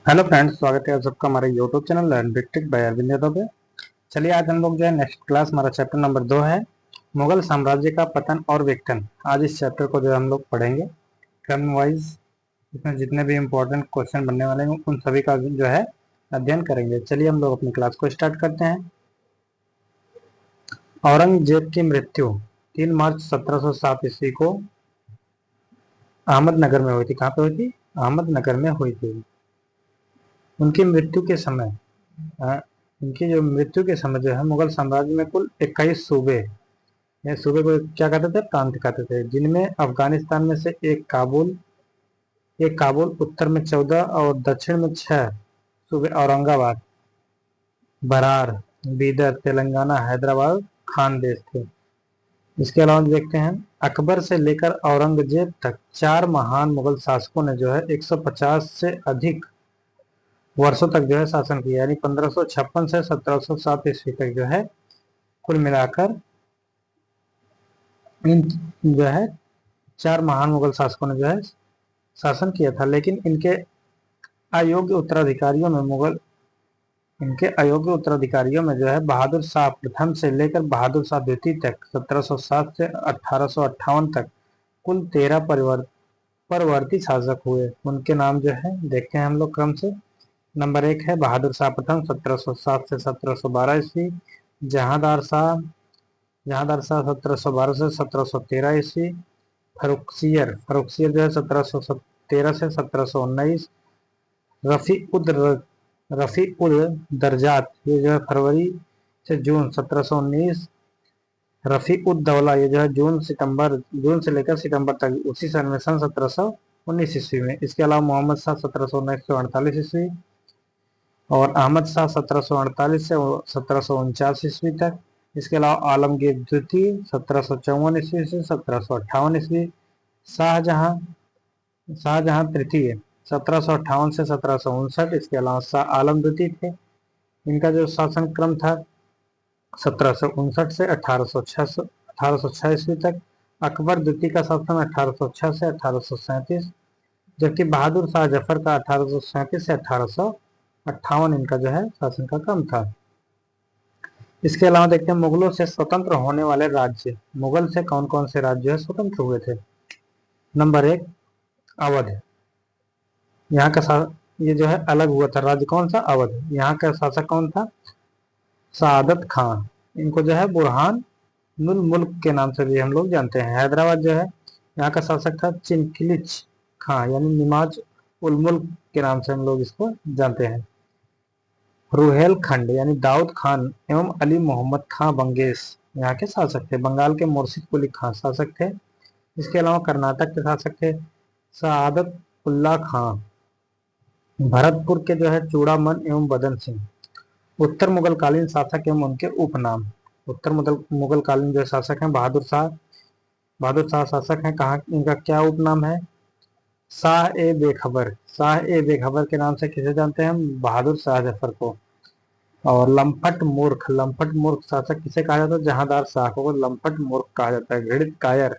Hello friends, स्वागत है आप सबका हमारे YouTube channel learn big tech by Arvind Yadav पे। चलिए आज हम लोग जो है नेक्स्ट क्लास हमारा चैप्टर नंबर 2 है मुगल साम्राज्य का पतन और विघटन। आज इस चैप्टर को जो है हम लोग पढ़ेंगे क्रम वाइज। इसमें जितने भी इम्पोर्टेंट क्वेश्चन बनने वाले हैं उन सभी का जो है अध्ययन करेंगे। चलिए हम लोग अपनी क्लास को स्टार्ट करते हैं। औरंगजेब की मृत्यु 3 मार्च 1707 ईस्वी को अहमदनगर में हुई थी। कहाँ पे हुई थी? अहमदनगर में हुई थी। उनकी मृत्यु के समय इनकी जो मृत्यु के समय जो है मुगल साम्राज्य में कुल 21 सूबे, ये सूबे को क्या कहते थे? प्रांत कहते थे, जिनमें अफगानिस्तान में से एक काबुल, उत्तर में 14 और दक्षिण में 6 सूबे औरंगाबाद, बरार, बीदर, तेलंगाना, हैदराबाद, खानदेश थे। इसके अलावा देखते हैं अकबर से लेकर औरंगजेब तक 4 महान मुगल शासकों ने जो है 150 से अधिक वर्षों तक जो है शासन किया, यानी 1556 से 1707 ईस्वी तक जो है कुल मिलाकर इन जो है 4 महान मुगल शासकों ने जो है शासन किया था। लेकिन अयोग्य उत्तराधिकारियों में इनके अयोग्य उत्तराधिकारियों में जो है बहादुर शाह प्रथम से लेकर बहादुर शाह द्वितीय तक 1707 से 1858 तक कुल 13 परवर्ती शासक हुए। उनके नाम जो है देखते हैं हम लोग क्रम से। नंबर 1 है बहादुर शाह प्रथम 1707 से 1712 ईस्वी। जहांदार शाह 1712 से 1713 ईस्वी। फरुखसियर जो है 1713 से 1719। रफी उद रफी उल दर्जात ये जो है फरवरी से जून 1719। रफी उद दौला ये जो है जून से लेकर सितंबर तक उसी सन में, सन 1719 ईस्वी में। इसके अलावा मोहम्मद शाह 1719 से 48 ईस्वी और अहमद शाह 1748 से 1749 ईस्वी तक। इसके अलावा आलमगीर द्वितीय 1754 ईस्वी से 1758 ईस्वी। शाहजहां शाहजहां तृतीय 1758 से 1759। इसके अलावा शाह आलम द्वितीय थे, इनका जो शासन क्रम था 1759 से 1806 ईस्वी तक। अकबर द्वितीय का शासन 1806 से 1837, जबकि बहादुर शाह जफर का 1837 से 1858 इनका जो है शासन का क्रम था। इसके अलावा देखते हैं मुगलों से स्वतंत्र होने वाले राज्य। मुगल से कौन कौन से राज्य है स्वतंत्र हुए थे? नंबर 1 अवध। यहाँ का ये जो है अलग हुआ था राज्य, कौन सा? अवध। यहाँ का शासक कौन था? सादत खान। इनको जो है बुरहान नुल मुल्क के नाम से भी हम लोग जानते हैं। हैदराबाद जो है यहाँ का शासक था चिनकिलिच खां, यानी निमाज उल मुल्क के नाम से हम लोग इसको जानते हैं। रुहेलखंड यानी दाऊद खान एवं अली मोहम्मद खां बंगेश यहाँ के शासक थे। बंगाल के मुर्शिद कुली खां शासक थे। इसके अलावा कर्नाटक के शासक थे सआदत उल्ला खां। भरतपुर के जो है चूड़ामन एवं बदन सिंह। उत्तर मुगलकालीन शासक एवं उनके उपनाम। उत्तर मुगल कालीन जो शासक हैं बहादुर शाह शासक हैं। कहाँ इनका क्या उपनाम है? शाह ए बेखबर के नाम से किसे जानते हैं हम? बहादुर शाह जफर को। और लंपट मूर्ख शासक किसे कहा जाता है? जहांदार शाह को लंपट मूर्ख कहा जाता है। घृणित कायर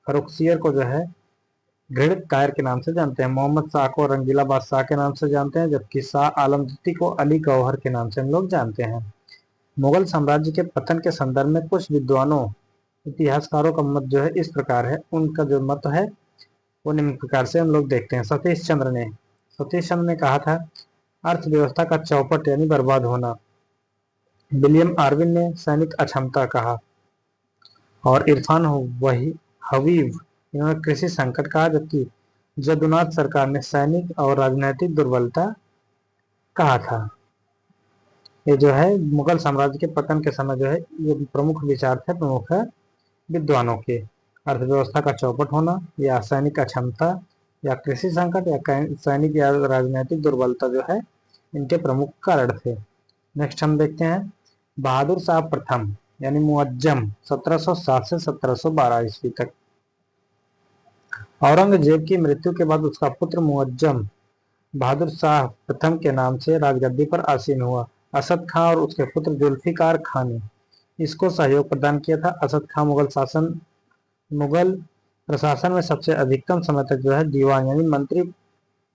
फरुखसियर को जो है घृणित कायर के नाम से जानते हैं। मोहम्मद शाह को रंगीला बादशाह के नाम से जानते हैं, जबकि शाह आलम द्वितीय को अली गौहर के नाम से हम लोग जानते हैं। मुगल साम्राज्य के पतन के संदर्भ में कुछ विद्वानों इतिहासकारों का मत जो है इस प्रकार है। उनका जो मत है वो निम्न प्रकार से हम लोग देखते हैं। सतीश चंद्र ने कहा था अर्थव्यवस्था का चौपट यानी बर्बाद होना। विलियम आर्विन ने सैनिक अक्षमता कहा। और इरफान हबीब इन्होंने कृषि संकट कहा, जबकि जदुनाथ सरकार ने सैनिक और राजनैतिक दुर्बलता कहा था। ये जो है मुगल साम्राज्य के पतन के समय जो है ये प्रमुख विचार थे प्रमुख विद्वानों के। अर्थव्यवस्था का चौपट होना, या सैनिक अक्षमता, या कृषि संकट, या सैनिक या राजनीतिक दुर्बलता जो है इनके प्रमुख कारण थे। नेक्स्ट हम देखते हैं बहादुर शाह प्रथम यानी मुअज्जम 1707 से 1712 ईस्वी तक। औरंगजेब की मृत्यु के बाद उसका पुत्र मुअज्जम बहादुर शाह प्रथम के नाम से राजगद्दी पर आसीन हुआ। असद खां और उसके पुत्र जुल्फिकार खां ने इसको सहयोग प्रदान किया था। असद खां मुगल प्रशासन में सबसे अधिकतम समय तक जो है दीवान यानी मंत्री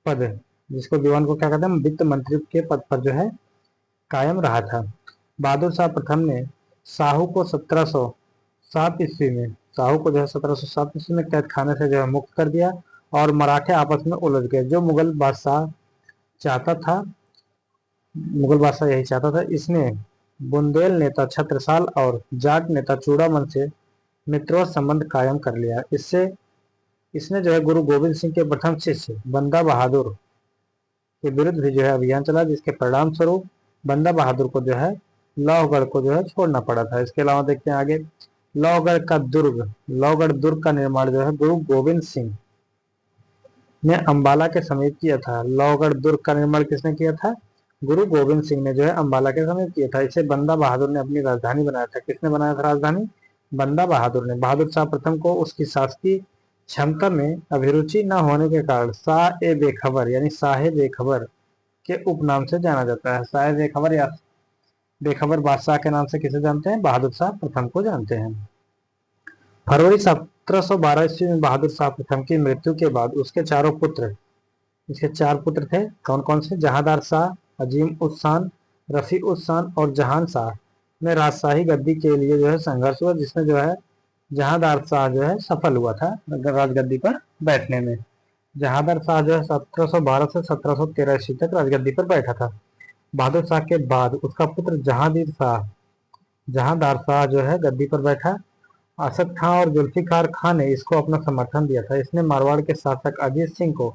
पद जिसको दीवान को क्या कहते हैं, वित्त मंत्री के पद पर जो है कायम रहा था। बहादुर शाह प्रथम ने साहू को 1707 ईस्वी में साहू को जो है 1707 ईस्वी में कैद खाने से जो है मुक्त कर दिया और मराठे आपस में उलझ गए। जो चाहता था मुगल बादशाह यही चाहता था। इसने बुंदेल नेता छत्रसाल और जाट नेता चूड़ामल से मित्रवत संबंध कायम कर लिया। इसने जो है गुरु गोविंद सिंह के प्रथम शिष्य बंदा बहादुर के विरुद्ध भी जो है अभियान चला, जिसके परिणाम स्वरूप बंदा बहादुर को जो है लौहगढ़ को जो है छोड़ना पड़ा था। इसके अलावा देखते हैं आगे, लौहगढ़ दुर्ग का निर्माण जो है गुरु गोविंद सिंह ने अंबाला के समीप किया था। लौहगढ़ दुर्ग का निर्माण किसने किया था? गुरु गोविंद सिंह ने जो है अंबाला के समीप किया था। इसे बंदा बहादुर ने अपनी राजधानी बनाया था। किसने बनाया था राजधानी? बंदा बहादुर ने। बहादुर शाह प्रथम को उसकी शासकीय क्षमता में अभिरुचि न होने के कारण शाह ए बेखबर यानी शाह बेखबर के उपनाम से जाना जाता है। शाह बेखबर या बेखबर बादशाह के नाम से किसे जानते हैं? बहादुर शाह प्रथम को जानते हैं। फरवरी 1712 ईस्वी में बहादुर शाह प्रथम की मृत्यु के बाद उसके इसके 4 पुत्र थे। कौन कौन से? जहांदार शाह, अजीम उस शान, रफी उस शान और जहान शाह में राजशाही गद्दी के लिए जो है संघर्ष हुआ, जिसमें जो है जहांदार शाह जो है सफल हुआ था राजगद्दी पर बैठने में। जहांदार शाह जो है 1712 से 1713 ईस्वी तक राजगद्दी पर बैठा था। बहादुर शाह के बाद उसका पुत्र जहांदार शाह जो है गद्दी पर बैठा। असद खां और जुल्फिकार खां ने इसको अपना समर्थन दिया था। इसने मारवाड़ के शासक अजीत सिंह को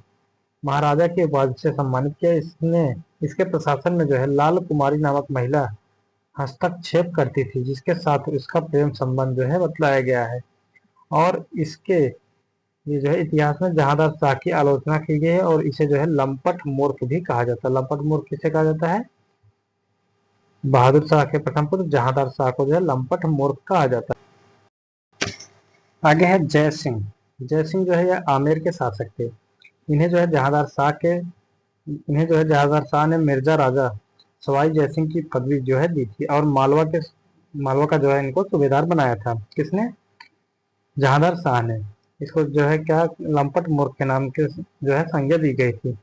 महाराजा की उपाधि से सम्मानित किया। इसके प्रशासन में जो है लाल कुमारी नामक महिला हस्तक्षेप करती थी, जिसके साथ इसका प्रेम संबंध जो है बतलाया गया है। और ये जो है इतिहास में जहांदार शाह की आलोचना की गई है और इसे जो है लंपट मूर्ख भी कहा जाता है। लंपट मूर्ख किसे कहा जाता है? बहादुर शाह के प्रथम पुत्र जहांदार शाह को जो है लंपट मूर्ख कहा जाता है। आगे है जय सिंह। जय सिंह जो है यह आमेर के शासक थे। इन्हें जो है जहांदार शाह ने मिर्जा राजा सवाई जय सिंह की पदवी जो है दी थी और मालवा का जो है इनको सूबेदार बनाया था। किसने? जहांदार शाह ने। इसको जो है क्या लंपट मूर्ख के नाम के जो है संज्ञा दी गई थी।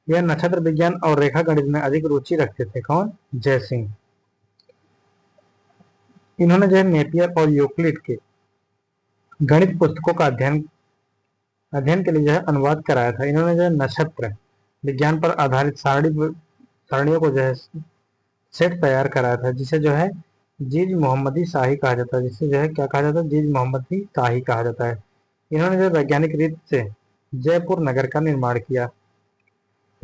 यह नक्षत्र विज्ञान और रेखा गणित में अधिक रुचि रखते थे। कौन? जय सिंह। इन्होंने जो है नेपियर और यूक्लिड के गणित पुस्तकों का अध्ययन के लिए जो है अनुवाद कराया था। इन्होंने जो है नक्षत्र विज्ञान पर आधारित सारणियों को जो है सेट तैयार कराया था, जिसे जो है जीज मोहम्मदी शाही कहा जाता है। जिसे जो है क्या कहा जाता है? जीज मोहम्मदी शाही कहा जाता है। इन्होंने जो वैज्ञानिक रीत से जयपुर नगर का निर्माण किया।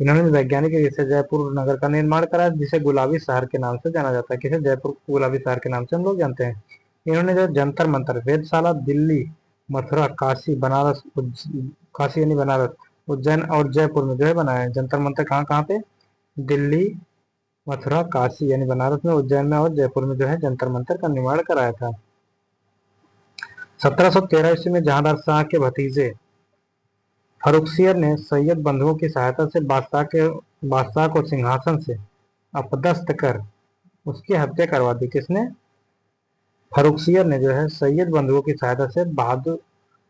इन्होंने वैज्ञानिक रीत से जयपुर नगर का निर्माण करा, जिसे गुलाबी शहर के नाम से जाना जाता है। किसे? जयपुर गुलाबी शहर के नाम से हम लोग जानते हैं। इन्होंने जो जंतर मंतर वेधशाला दिल्ली, मथुरा, काशी यानी बनारस, उज्जैन और जयपुर में जो है बनाया है। जंतर मंतर कहाँ कहाँ पे? दिल्ली, मथुरा, काशी यानी बनारस में, उज्जैन में और जयपुर में जो है जंतर मंतर का निर्माण कराया था। 1713 ईस्वी में जहांदार शाह के भतीजे फर्रुखसियर ने सैयद बंधुओं की सहायता से बादशाह को सिंहासन से अपदस्थ कर उसकी हत्या करवा दी। किसने? फर्रुखसियर ने जो है सैयद बंधुओं की सहायता से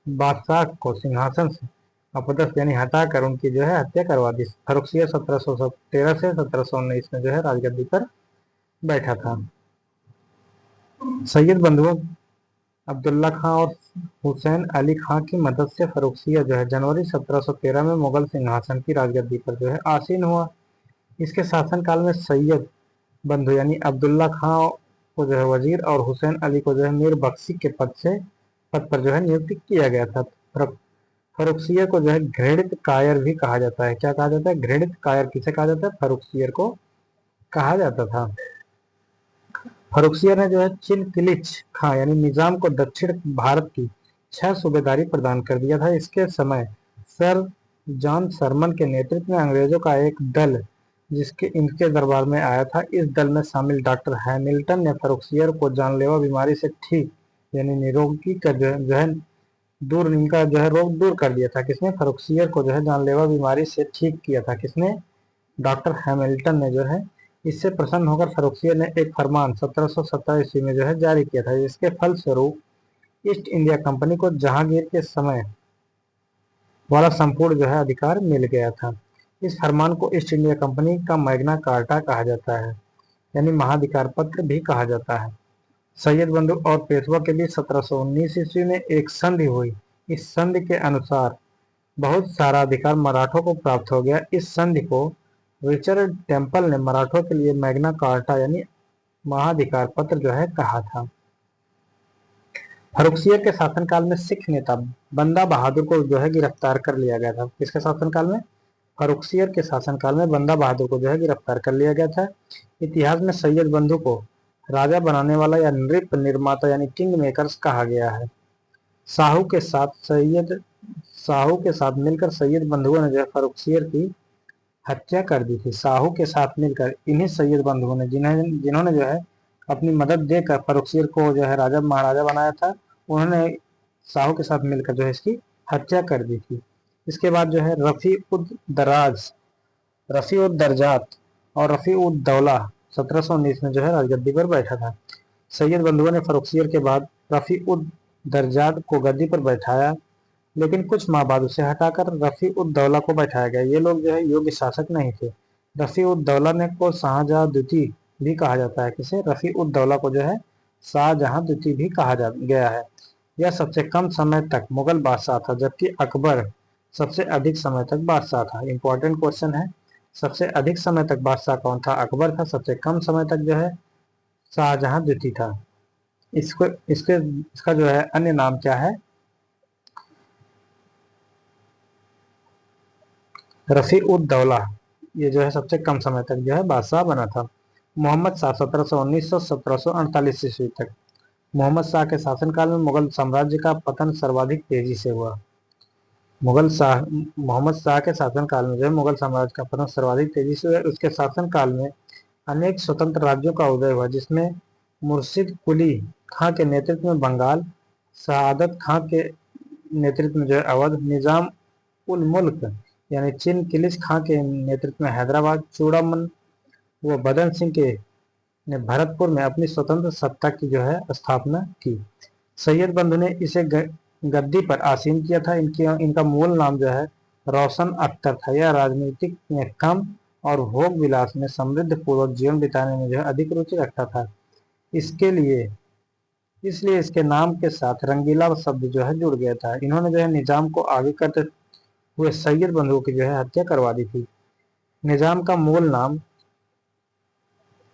बादशाह को सिंहासन से अपदस्थ यानी हटाकर उनकी जो है हत्या करवा दी। फर्रुखसियर 1713 से 1719 में जो है राजगद्दी पर बैठा था। सैयद बंधुओं अब्दुल्ला खां और हुसैन अली खां की मदद से फर्रुखसियर जो है जनवरी 1713 में मुगल सिंहासन की राजगद्दी पर जो है आसीन हुआ। इसके शासनकाल में सैयद बंधु यानी अब्दुल्ला खां को जो है वजीर और हुसैन अली को जो है मीर बख्शी के पद पर जो है नियुक्त किया गया था। फर्रुखसियर को जो है घृणित कायर भी कहा जाता है। क्या कहा जाता है? घृणित कायर किसे कहा जाता है? फर्रुखसियर को कहा जाता था। फर्रुखसियर ने जो है चिलकिलिच खां यानी निजाम को दक्षिण भारत की 6 सूबेदारी प्रदान कर दिया था। इसके समय सर जॉन शरमन के नेतृत्व में अंग्रेजों का एक दल इनके दरबार में आया था। इस दल में शामिल डॉक्टर हैमिल्टन ने फर्रुखसियर को जानलेवा बीमारी से ठीक यानी निरोगी कर जो है इनका जो है रोग दूर कर दिया था। किसने? फर्रुखसियर को जो है जानलेवा बीमारी से ठीक किया था। किसने? डॉक्टर हैमिल्टन ने जो है। इससे प्रसन्न होकर फर्रुखसियर ने एक फरमान 1717 ईस्वी में जो है जारी किया था, जिसके फलस्वरूप ईस्ट इंडिया कंपनी को जहांगीर के समय वाला संपूर्ण जो है अधिकार मिल गया था। इस फरमान को ईस्ट इंडिया कंपनी का मैग्ना कार्टा कहा जाता है, यानी महाधिकार पत्र भी कहा जाता है। सैयद बंधु और पेशवा के बीच 1719 ईस्वी में एक संधि हुई। इस संधि के अनुसार बहुत सारा अधिकार मराठों को प्राप्त हो गया। इस संधि को रिचर्ड टेम्पल ने मराठों के लिए मैग्ना कार्टा यानी महाधिकार पत्र जो है कहा था। फर्रुखसियर के शासनकाल में सिख नेता बंदा बहादुर को जो है गिरफ्तार कर लिया गया था। किसके शासनकाल में? फर्रुखसियर के शासनकाल में बंदा बहादुर को जो है गिरफ्तार कर लिया गया था। इतिहास में सैयद बंधु को राजा बनाने वाला या नृप निर्माता यानी किंग मेकर्स कहा गया है। साहू के साथ मिलकर सैयद बंधुओं ने जो है फर्रुखसियर की हत्या कर दी थी। साहू के साथ मिलकर इन्हीं सैयद बंधुओं ने जिन्होंने जो है अपनी मदद देकर फर्रुखसियर को जो है राजा महाराजा बनाया था, उन्होंने साहू के साथ मिलकर जो है इसकी हत्या कर दी थी। इसके बाद जो है रफी उद दरजात और रफी उद दौला 1719 में जो है राजगद्दी पर बैठा था। सैयद बंधुओं ने फर्रुखसियर के बाद रफी उद दरजात को गद्दी पर बैठाया, लेकिन कुछ माह बाद उसे हटाकर रफी उद दौला को बैठाया गया। ये लोग जो है योग्य शासक नहीं थे। रफी उद दौला ने को शाहजहां द्वितीय भी कहा जाता है। किसे? रफी उद दौला को जो है शाहजहां द्वितीय भी कहा गया है। यह सबसे कम समय तक मुगल बादशाह था, जबकि अकबर सबसे अधिक समय तक बादशाह था। इंपॉर्टेंट क्वेश्चन है, सबसे अधिक समय तक बादशाह कौन था? अकबर था। सबसे कम समय तक जो है शाहजहां द्वितीय था। इसका जो है अन्य नाम क्या है? रफी उद दौला, ये जो है सबसे कम समय तक जो है बादशाह बना था। मोहम्मद शाह 1719 से 1748 ईस्वी तक। मोहम्मद शाह के शासनकाल में मुगल साम्राज्य का पतन सर्वाधिक तेजी से हुआ। मोहम्मद शाह के शासनकाल में जो है मुगल साम्राज्य का पतन सर्वाधिक तेजी से हुआ। उसके शासनकाल में अनेक स्वतंत्र राज्यों का उदय हुआ, जिसमें मुर्शिद कुली खां के नेतृत्व में बंगाल, सआदत खां के नेतृत्व में जो है अवध, निजाम उल मुल्क यानी चिन किलिच खां के नेतृत्व में हैदराबाद, चूड़ामन व बदन सिंह के ने भरतपुर में अपनी स्वतंत्र सत्ता की जो है स्थापना की। सैयद बंधु ने इसे गद्दी पर आसीन किया था। इनका मूल नाम जो है रोशन अख्तर था। यह राजनीतिक में कम और भोग विलास में समृद्ध पूर्वक जीवन बिताने में जो है अधिक रुचि रखता था। इसलिए इसके नाम के साथ रंगीला शब्द जो है जुड़ गया था। इन्होंने जो है निजाम को आगे करते हुए सैयद बंधु की जो है हत्या करवा दी थी। निजाम का मूल नाम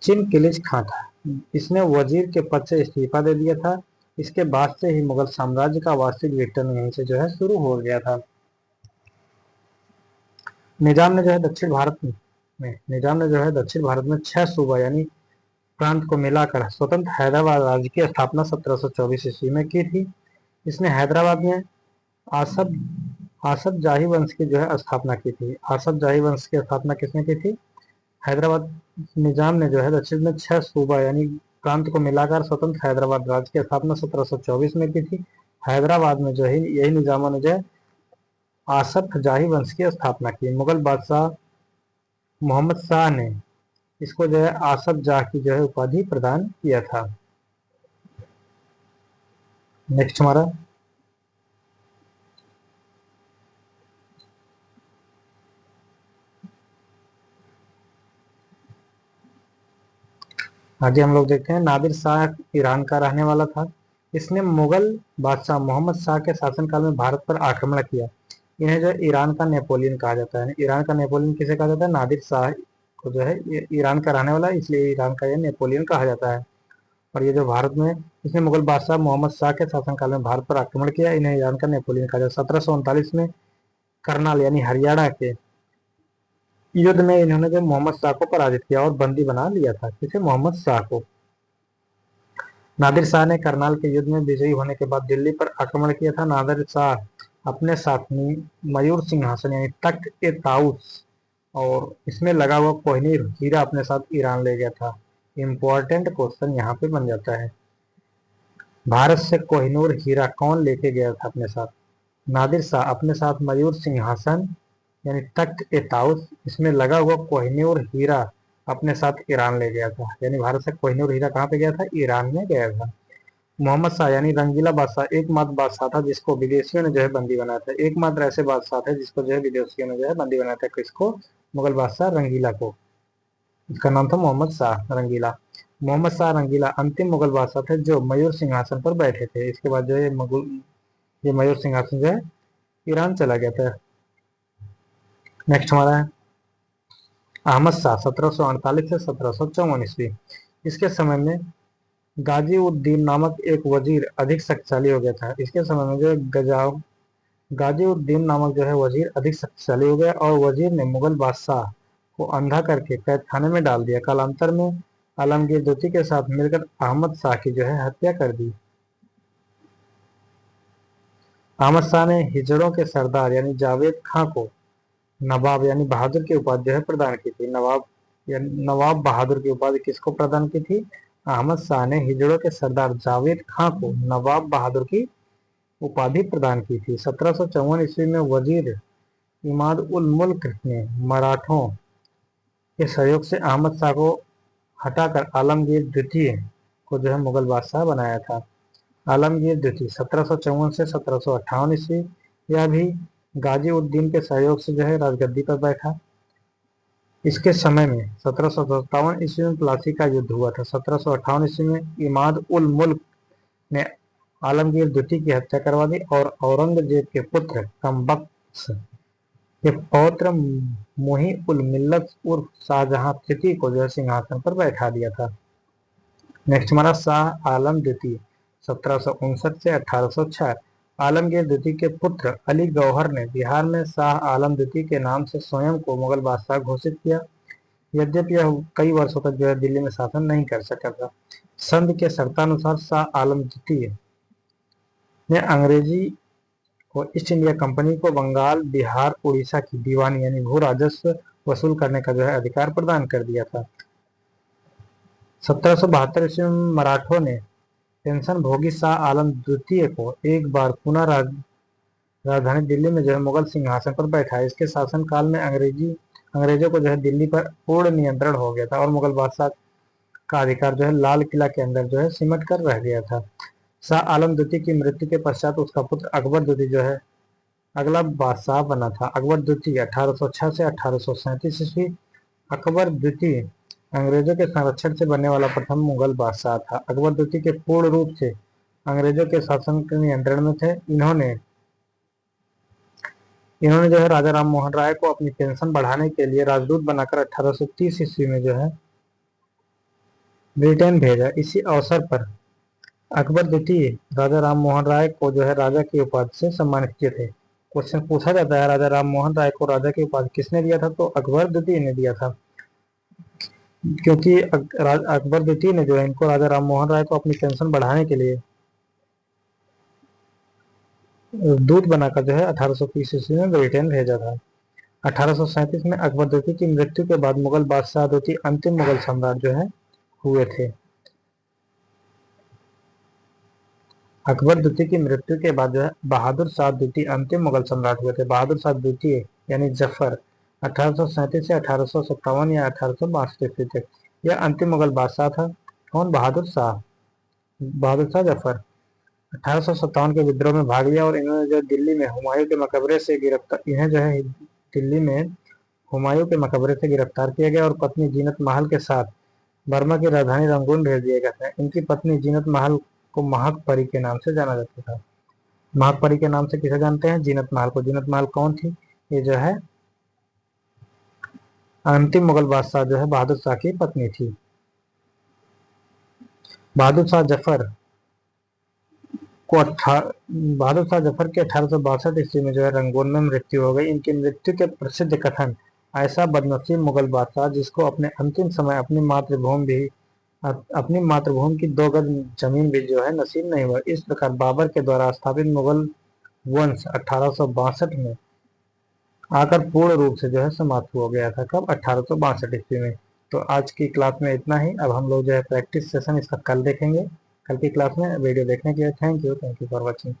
चिन किलिच खां था। इसने वजीर के पद से इस्तीफा दे दिया था। इसके बाद से ही मुगल साम्राज्य का वास्तविक विघटन यहीं से जो है शुरू हो गया था। निजाम ने जो है दक्षिण भारत में 6 सूबा यानी प्रांत को मिलाकर स्वतंत्र हैदराबाद राज्य की स्थापना 1724 ईस्वी में की थी। इसने हैदराबाद में आसफ जाही वंश की जो है स्थापना की थी। आसफ जाही वंश की स्थापना किसने की थी? हैदराबाद। निजाम ने जो है दक्षिण में 6 सूबा यानी प्रांत को मिलाकर स्वतंत्र हैदराबाद राज्य की स्थापना 1724 में की थी। हैदराबाद में जो है यही निजामों ने जो है आसफ जाही वंश की स्थापना की। मुगल बादशाह मोहम्मद शाह ने इसको जो है आसफ जाह की जो है उपाधि प्रदान किया था। नेक्स्ट हमारा आगे हम लोग देखते हैं। नादिर शाह ईरान का रहने वाला था। इसने मुगल बादशाह मोहम्मद शाह के शासनकाल में भारत पर आक्रमण किया। इन्हें जो है ईरान का नेपोलियन कहा जाता है। ईरान का नेपोलियन किसे कहा जाता है? नादिर शाह को जो है ईरान का रहने वाला है, इसलिए ईरान का यह नेपोलियन कहा जाता है। और ये जो भारत में इसने मुगल बादशाह मोहम्मद शाह के शासनकाल में भारत पर आक्रमण किया, इन्हें ईरान का नेपोलियन कहा जाता है। 1739 में करनाल यानी हरियाणा के युद्ध में इन्होंने जो मोहम्मद शाह को पराजित किया और बंदी बना लिया था। किसे? मोहम्मद शाह को। नादिर शाह ने करनाल के युद्ध में विजयी होने के बाद दिल्ली पर आक्रमण किया था। नादिर शाह अपने साथ मयूर सिंहासन यानी तख्त ए ताउस और इसमें लगा हुआ कोहिनूर हीरा अपने साथ ईरान ले गया था। इंपॉर्टेंट क्वेश्चन यहाँ पे बन जाता है, भारत से कोहिनूर हीरा कौन लेके गया था अपने साथ? नादिर शाह अपने साथ मयूर सिंहासन यानी तख्त ए ताउस इसमें लगा हुआ कोहिनूर हीरा अपने साथ ईरान ले गया था। यानी भारत से कोहिनूर हीरा कहाँ पे गया था? ईरान में गया था। मोहम्मद शाह यानी रंगीला बादशाह एकमात्र बादशाह था जिसको विदेशियों ने जो है बंदी बनाया था। एकमात्र ऐसे बादशाह थे जिसको जो है विदेशियों ने जो है बंदी बनाया था। किसको? मुगल बादशाह रंगीला को। इसका नाम था मोहम्मद शाह रंगीला। मोहम्मद शाह रंगीला अंतिम मुगल बादशाह थे जो मयूर सिंहासन पर बैठे थे। इसके बाद जो है ये मयूर सिंहासन जो है ईरान चला गया था। नेक्स्ट हमारा है अहमद शाह 1748 से 1754 ईस्वी। इसके समय में गाजी उद दीन नामक एक वजीर अधिक शक्तिशाली हो गया था। इसके समय में जो है गाजी उद दीन नामक जो है वजीर अधिक शक्तिशाली हो गया और वजीर ने मुगल बादशाह को अंधा करके कैद खाने में डाल दिया। कालांतर में आलमगीर द्वितीय के साथ मिलकर अहमद शाह की जो है हत्या कर दी। अहमद शाह ने हिजड़ों के सरदार यानी जावेद खां को नवाब यानी बहादुर की उपाधि जो है प्रदान की थी। नवाब बहादुर की उपाधि किसको प्रदान की थी? अहमद शाह ने हिजड़ों के सरदार जावेद खां को नवाब बहादुर की उपाधि प्रदान की थी। 1754 ईस्वी में वजीर इमाद उल मुल्क ने मराठों के सहयोग से अहमद शाह को हटाकर आलमगीर द्वितीय को जो है मुगल बादशाह बनाया था। आलमगीर द्वितीय 1754 से 1758 ईस्वी। यह भी गाजी उद्दीन के सहयोग से जो है राजगद्दी पर बैठा। इसके समय में 1757 ईस्वी में प्लासी का युद्ध हुआ था। 1758 ईस्वी में इमाद उल मुल्क ने आलमगीर द्वितीय की हत्या करवा दी और औरंगजेब के पुत्र कमबख्श के पौत्र मुही उल मिल्लत उर्फ शाहजहां तृतीय को जो है सिंहासन पर बैठा दिया था। नेक्स्ट हमारा शाह आलम द्वितीय 1759 से 1806। आलमगीर द्वितीय के पुत्र अली गौहर ने बिहार में शाह आलम द्वितीय के नाम से स्वयं को मुगल बादशाह घोषित किया। यद्यपि यह कई वर्षों तक जो है दिल्ली में शासन नहीं कर सका था। संध के शर्तानुसार शाह आलम द्वितीय ने अंग्रेजी को ईस्ट इंडिया कंपनी को बंगाल, बिहार, उड़ीसा की दीवानी यानी भू राजस्व वसूल करने का जो है अधिकार प्रदान कर दिया था। 1772 ईस्वी में मराठों ने पेंशन भोगी शाह आलम द्वितीय को एक बार पुनः राजधानी दिल्ली में जो है मुगल सिंहासन पर बैठाया। इसके शासनकाल में अंग्रेजों को जो है दिल्ली पर पूर्ण नियंत्रण हो गया था और मुगल बादशाह का अधिकार जो है लाल किला के अंदर जो है सिमट कर रह गया था। शाह आलम द्वितीय की मृत्यु के पश्चात उसका पुत्र अकबर द्वितीय जो है अगला बादशाह बना था। अकबर द्वितीय 1806 से 1837 ईस्वी। अकबर द्वितीय अंग्रेजों के संरक्षण से बनने वाला प्रथम मुगल बादशाह था। अकबर द्वितीय के पूर्ण रूप से अंग्रेजों के शासन के नियंत्रण में थे। इन्होंने जो है राजा राम मोहन राय को अपनी पेंशन बढ़ाने के लिए राजदूत बनाकर 1830 ईस्वी में जो है ब्रिटेन भेजा। इसी अवसर पर अकबर द्वितीय राजा राम मोहन राय को जो है राजा की उपाधि से सम्मानित किए थे। क्वेश्चन पूछा जाता है राजा राम मोहन राय को राजा की उपाधि किसने दिया था? तो अकबर द्वितीय ने दिया था, क्योंकि अकबर द्वितीय ने जो है इनको राजा राम मोहन राय को अपनी पेंशन बढ़ाने के लिए दूत बनाकर जो है 1830 ईस्वी में ब्रिटेन भेजा था। 1837 में अकबर द्वितीय की मृत्यु के बाद मुगल बादशाह द्वितीय अंतिम मुगल सम्राट जो है हुए थे। अकबर द्वितीय की मृत्यु के बाद जो है बहादुर शाह द्वितीय अंतिम मुगल सम्राट हुए थे। बहादुर शाह द्वितीय यानी जफर 1837 से 1857 या 1862 ईस्वी तक यह अंतिम मुगल बादशाह था। कौन? बहादुर शाह जफर 1857 के विद्रोह में भाग लिया और इन्होंने जो दिल्ली में हुमायूं के मकबरे से गिरफ्तार किया गया और पत्नी जीनत महल के साथ बर्मा की राजधानी रंगून भेज दिया गया था। इनकी पत्नी जीनत महल को महक परी के नाम से जाना जाता था। महक परी के नाम से किसे जानते हैं? जीनत महल को। जीनत महल कौन थी? ये जो है अंतिम मुगल बादशाह जो है बहादुर शाह की पत्नी थी। बहादुर शाह जफर के 1862 ईस्वी में जो है रंगून में मृत्यु हो गई। इनकी मृत्यु के प्रसिद्ध कथन ऐसा बदनसीब मुगल बादशाह जिसको अपने अंतिम समय अपनी मातृभूमि की 2 गज जमीन भी जो है नसीब नहीं हुआ। इस प्रकार बाबर के द्वारा स्थापित मुगल वंश 1862 में आकर पूर्ण रूप से जो है समाप्त हो गया था। कब? 1862 ईस्वी में। तो आज की क्लास में इतना ही। अब हम लोग जो है प्रैक्टिस सेशन इसका कल देखेंगे। कल की क्लास में वीडियो देखने के लिए थैंक यू फॉर वॉचिंग।